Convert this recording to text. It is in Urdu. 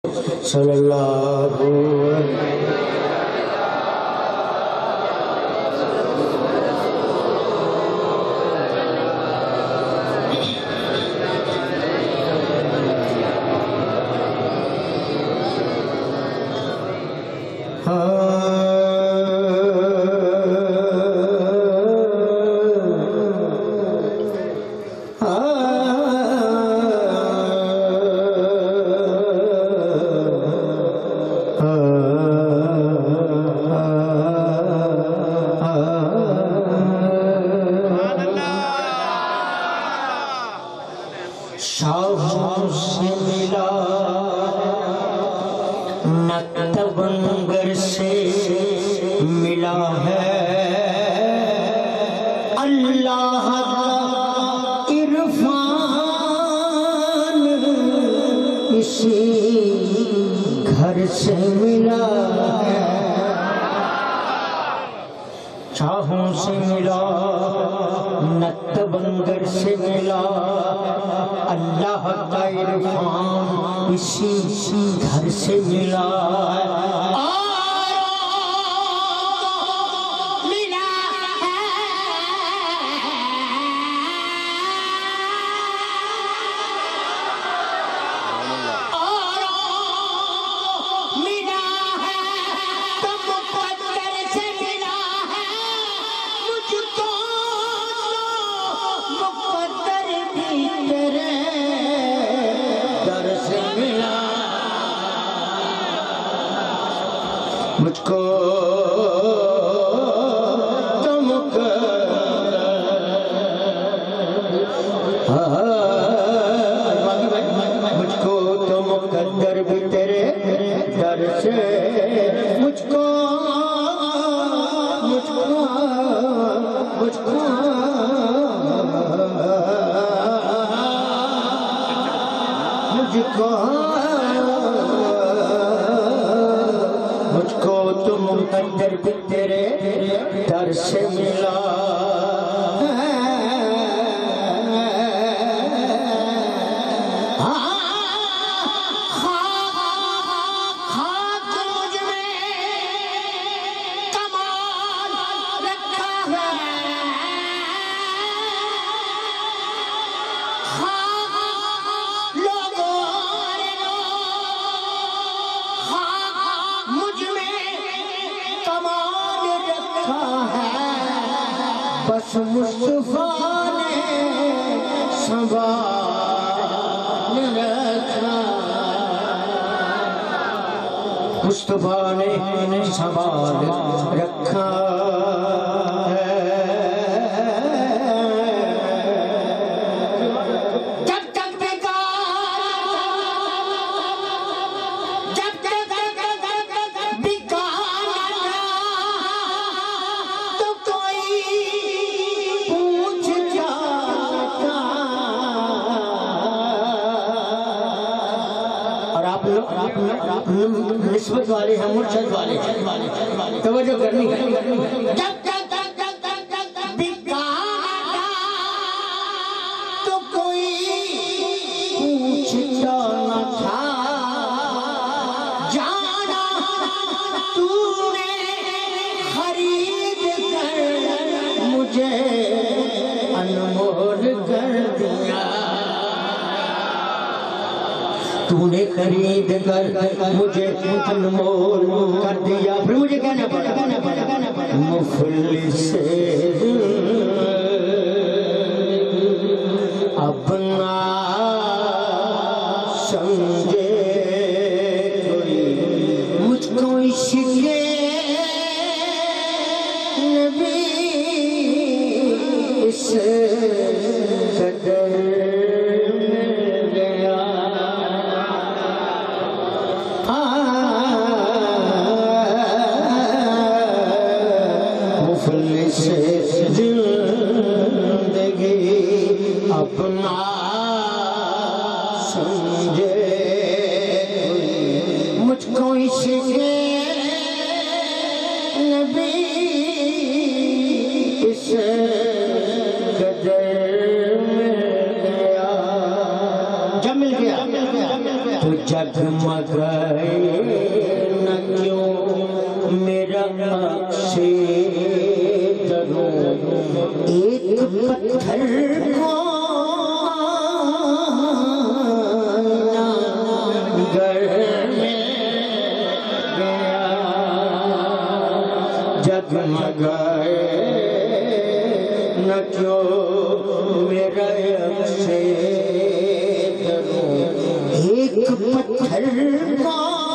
صلی اللہ علیہ شاہوں سے ملا نقطبنگر سے ملا ہے اللہ عرفان اسی گھر سے ملا ہے شاہوں سے ملا نقطبنگر سے ملا اللہ کا عرفان اسی گھر سے ملا مجھ کو تو مقدر بھی تیرے در سے مجھ کو تو مقدر بھی تیرے در سے ملا بس مصطفیٰ نے سنبھال رکھا مصطفیٰ نے سنبھال رکھا نسبت والے ہیں مرشد والے توجہ کرنی ہے تو کوئی پوچھتا نہ تھا جانا تو نے خرید کر مجھے انمول کر دیا تو نے خرید کر مجھے انمول کر دیا پھر مجھے کہنا پڑا مفلس اپنا سمجھے کوئی مجھ کو عشق نبی اس قدر اپنا سمجھے مجھ کو عشق نبی اس قدر مل گیا جب مل گیا تو جگ جگمگائے نہ کیوں میرا اکشے دروں ایک پتھر کو گر میں گیا جگمگائے نہ کیوں میرا اکشے دروں ایک پتھر کو